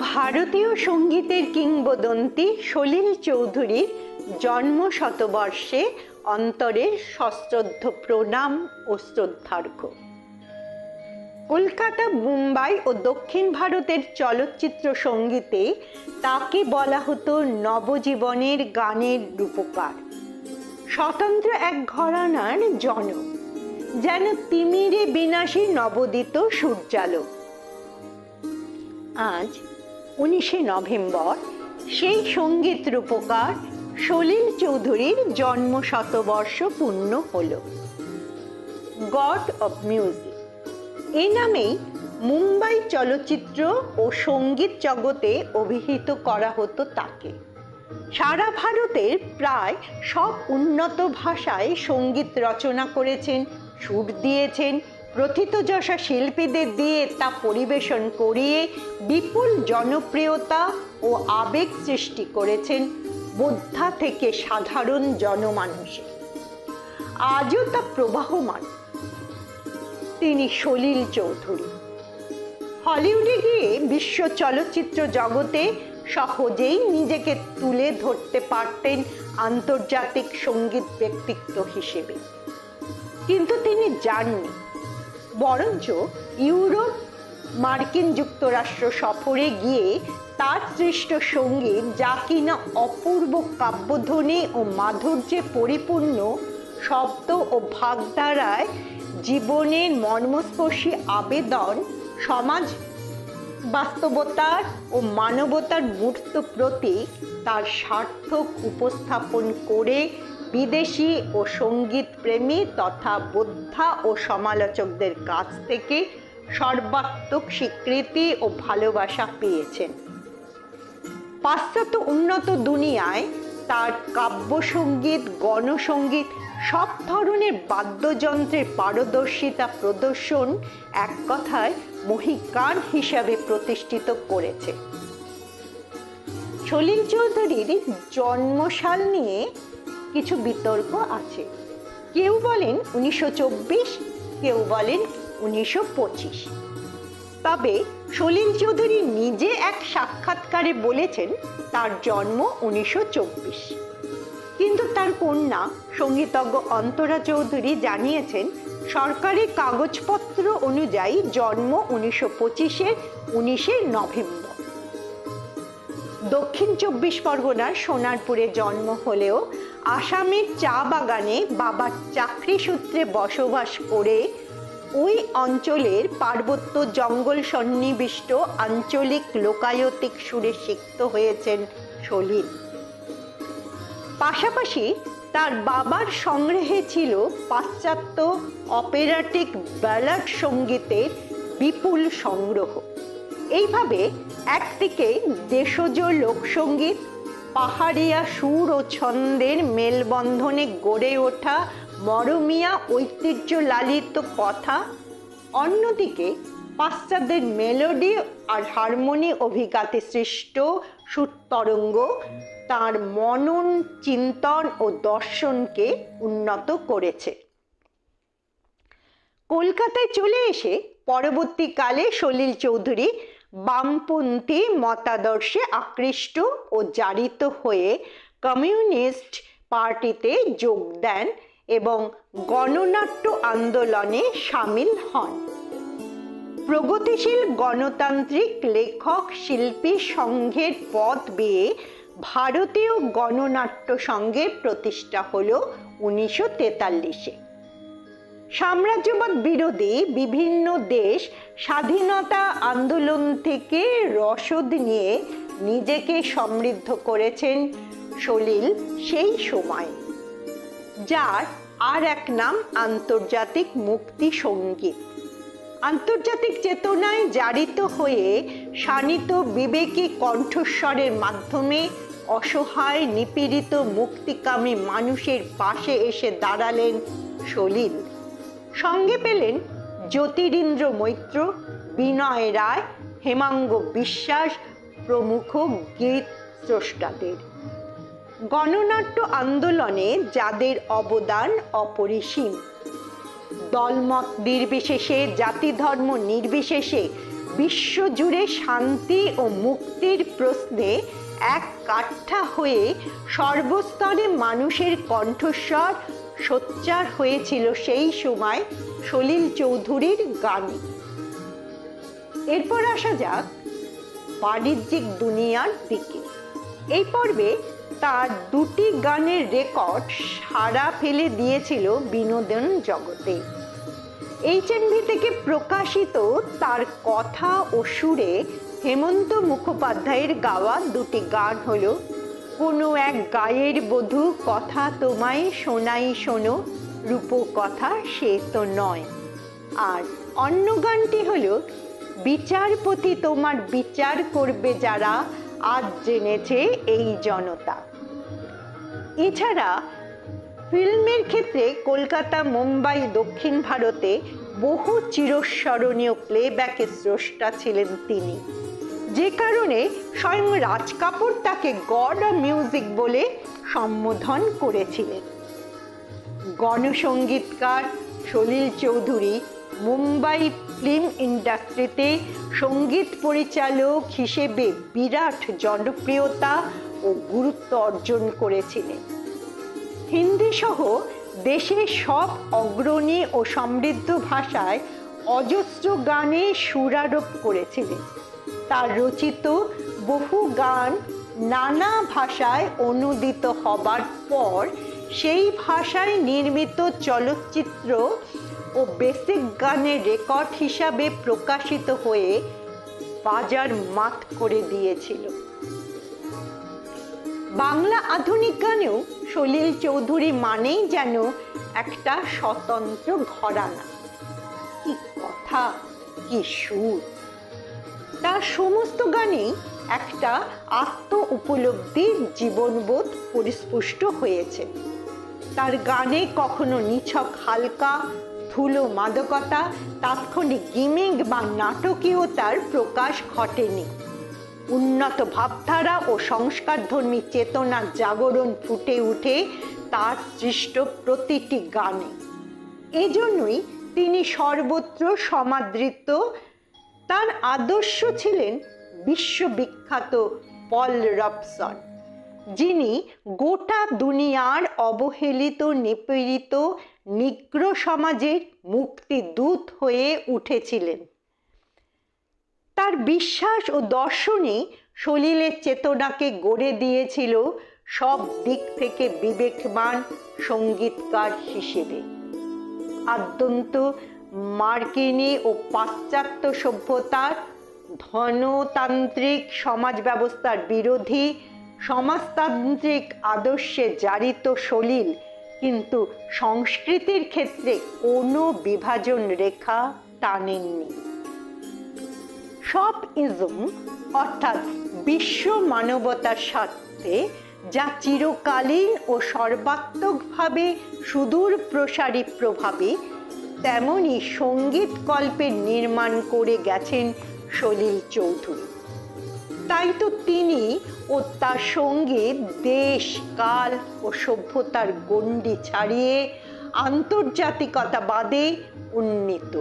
ভারতীয় সঙ্গীতের কিংবদন্তি সলিল চৌধুরীর জন্ম শতবর্ষে অন্তরের সশ্রদ্ধ প্রণাম ও শ্রদ্ধার্ঘ্য। কলকাতা, মুম্বাই ও দক্ষিণ ভারতের চলচ্চিত্র সঙ্গীতে তাকে বলা হতো নবজীবনের গানের রূপকার, স্বতন্ত্র এক ঘরানার জনক, যেন তিমিরে বিনাশী নবোদিত সূর্যালোক। আজ 19শে নভেম্বর সেই সঙ্গীত রূপকার সলিল চৌধুরীর জন্ম শতবর্ষ পূর্ণ হল। গড অফ মিউজিক এই নামেই মুম্বাই চলচ্চিত্র ও সঙ্গীত জগতে অভিহিত করা হতো তাকে। সারা ভারতের প্রায় সব উন্নত ভাষায় সঙ্গীত রচনা করেছেন, সুর দিয়েছেন, প্রথিতযশা শিল্পীদের দিয়ে তা পরিবেশন করিয়ে বিপুল জনপ্রিয়তা ও আবেগ সৃষ্টি করেছেন বোদ্ধা থেকে সাধারণ জনমানুষে। আজও তা প্রবাহমান। তিনি সলিল চৌধুরী। হলিউডে গিয়ে বিশ্ব চলচ্চিত্র জগতে সহজেই নিজেকে তুলে ধরতে পারতেন আন্তর্জাতিক সঙ্গীত ব্যক্তিত্ব হিসেবে, কিন্তু তিনি যাননি। বরঞ্চ ইউরোপ, মার্কিন যুক্তরাষ্ট্র সফরে গিয়ে তার সৃষ্ট সঙ্গীত, যা কিনা অপূর্ব কাব্যধ্বনি ও মাধুর্যে পরিপূর্ণ, শব্দ ও ভাবধারায় জীবনের মর্মস্পর্শী আবেদন, সমাজ বাস্তবতার ও মানবতার মূর্ত প্রতীক, তার সার্থক উপস্থাপন করে বিদেশি ও সঙ্গীত প্রেমী তথা বোদ্ধা ও সমালোচকদের কাছ থেকে সর্বাত্মক স্বীকৃতি ও ভালোবাসা পেয়েছেন। পাশ্চাত্য উন্নত দুনিয়ায় তার কাব্যসঙ্গীত, গণসঙ্গীত, সব ধরনের বাদ্যযন্ত্রের পারদর্শিতা প্রদর্শন এক কথায় মহিকান হিসাবে প্রতিষ্ঠিত করেছে। সলিল চৌধুরীর জন্মসাল নিয়ে কিছু বিতর্ক আছে। কেউ বলেন 1924, কেউ বলেন 1925। তবে সলিল চৌধুরী নিজে এক সাক্ষাৎকারে বলেছেন তার জন্ম 1924, কিন্তু তার কন্যা সঙ্গীতজ্ঞ অন্তরা চৌধুরী জানিয়েছেন সরকারি কাগজপত্র অনুযায়ী জন্ম 1925-এর 19শে নভেম্বর। দক্ষিণ 24 পরগনার সোনারপুরে জন্ম হলেও আসামের চা বাগানে বাবার চাকরি সূত্রে বসবাস করে ওই অঞ্চলের পার্বত্য জঙ্গল সন্নিবিষ্ট আঞ্চলিক লোকায়তিক সুরে সিক্ত হয়েছেন সলিল। পাশাপাশি তার বাবার সংগ্রহে ছিল পাশ্চাত্য অপেরাটিক ব্যালাড সঙ্গীতের বিপুল সংগ্রহ। এইভাবে একদিকে দেশজ লোকসঙ্গীত, পাহাড়িয়া সুর ও ছন্দের মেলবন্ধনে গড়ে ওঠা মরমিয়া ঐতিহ্য লালিত কথা, অন্যদিকে পাশ্চাত্যের মেলোডি আর হারমোনি অভিঘাতে সৃষ্ট সুরতরঙ্গ তার মনন, চিন্তন ও দর্শনকে উন্নত করেছে। কলকাতায় চলে এসে পরবর্তীকালে সলিল চৌধুরী বামপন্থী মতাদর্শে আকৃষ্ট ও জারিত হয়ে কমিউনিস্ট পার্টিতে যোগ দেন এবং গণনাট্য আন্দোলনে সামিল হন। প্রগতিশীল গণতান্ত্রিক লেখক শিল্পী সংঘের পথ বেয়ে ভারতীয় গণনাট্য সংঘের প্রতিষ্ঠা হল 1943-এ। সাম্রাজ্যবাদ বিরোধী বিভিন্ন দেশ স্বাধীনতা আন্দোলন থেকে রসদ নিয়ে নিজেকে সমৃদ্ধ করেছেন সলিল সেই সময়, যার আর এক নাম আন্তর্জাতিক মুক্তি সঙ্গীত। আন্তর্জাতিক চেতনায় জারিত হয়ে শানিত বিবেকী কণ্ঠস্বরের মাধ্যমে অসহায়, নিপীড়িত, মুক্তিকামী মানুষের পাশে এসে দাঁড়ালেন সলিল। সঙ্গে পেলেন জ্যোতিরিন্দ্র মৈত্র, বিনয় রায়, হেমাঙ্গ বিশ্বাস প্রমুখ গীত স্রষ্টাদের। গণনাট্য আন্দোলনে যাদের অবদান অপরিসীম, দলমত নির্বিশেষে, জাতি ধর্ম নির্বিশেষে বিশ্বজুড়ে শান্তি ও মুক্তির প্রশ্নে এক কাঠা হয়ে সর্বস্তরে মানুষের কণ্ঠস্বর সোচ্চার হয়েছিল সেই সময় সলিল চৌধুরীর গানে। এরপর আসা যাক বাণিজ্যিক দুনিয়ার দিকে। এই পর্বে তার দুটি গানের রেকর্ড সাড়া ফেলে দিয়েছিল বিনোদন জগতে। HMV থেকে প্রকাশিত তার কথা ও সুরে হেমন্ত মুখোপাধ্যায়ের গাওয়া দুটি গান হলো কোনো এক গায়ের বধূ কথা তোমায় শোনাই শোনো, রূপকথা সে তো নয়, আর অন্য গানটি হলো বিচারপতি তোমার বিচার করবে যারা, আজ জেনেছে এই জনতা। এছাড়া ফিল্মের ক্ষেত্রে কলকাতা, মুম্বাই, দক্ষিণ ভারতে বহু চিরস্মরণীয় প্লেব্যাকের স্রষ্টা ছিলেন তিনি, যে কারণে স্বয়ং রাজ কাপুর তাকে গড অফ মিউজিক বলে সম্বোধন করেছিলেন। গণসঙ্গীতকার সলিল চৌধুরী মুম্বাই ফিল্ম ইন্ডাস্ট্রিতে সঙ্গীত পরিচালক হিসেবে বিরাট জনপ্রিয়তা ও গুরুত্ব অর্জন করেছিলেন। হিন্দি সহ দেশের সব অগ্রণী ও সমৃদ্ধ ভাষায় অজস্র গানে সুরারোপ করেছিলেন। তার রচিত বহু গান নানা ভাষায় অনুদিত হবার পর সেই ভাষায় নির্মিত চলচ্চিত্র ও বেসিক গানের রেকর্ড হিসাবে প্রকাশিত হয়ে বাজার মাত করে দিয়েছিল। বাংলা আধুনিক গানেও সলিল চৌধুরী মানেই যেন একটা স্বতন্ত্র ঘরানা। কি কথা, কি সুর! তার সমস্ত গানেই একটা আত্ম উপলব্ধির জীবনবোধ পরিস্পুষ্ট হয়েছে। তার গানে কখনো নিছক হালকা ধুলো মাদকতা, তাৎক্ষণিক গিমিক বা নাটকীয়তার প্রকাশ ঘটেনি। উন্নত ভাবধারা ও সংস্কারধর্মী চেতনার জাগরণ ফুটে উঠে তার সৃষ্ট প্রতিটি গানে। এজন্যই তিনি সর্বত্র সমাদৃত। তার আদর্শ ছিলেন বিশ্ববিখ্যাত পল রবসন, যিনি গোটা দুনিয়ার অবহেলিত, নিপীড়িত, নিগ্র সমাজের মুক্তিদূত হয়ে উঠেছিলেন। তার বিশ্বাস ও দর্শনই সলিলের চেতনাকে গড়ে দিয়েছিল সব দিক থেকে বিবেকবান সঙ্গীতকার হিসেবে। আদ্যন্ত মার্কিনী ও পাশ্চাত্য সভ্যতার ধনতান্ত্রিক সমাজ ব্যবস্থার বিরোধী সমাজতান্ত্রিক আদর্শে জারিত সলিল কিন্তু সংস্কৃতির ক্ষেত্রে কোনো বিভাজন রেখা টানেননি। সব ইজম অর্থাৎ বিশ্ব মানবতার স্বার্থে যা চিরকালীন ও সর্বাত্মকভাবে সুদূর প্রসারী প্রভাবে, তেমনি সঙ্গীত কল্পের নির্মাণ করে গেছেন সলিল চৌধুরী। তাই তো তিনি ও তার সঙ্গীত দেশ, কাল ও সভ্যতার গণ্ডি ছাড়িয়ে আন্তর্জাতিকতাবাদে উন্নীত।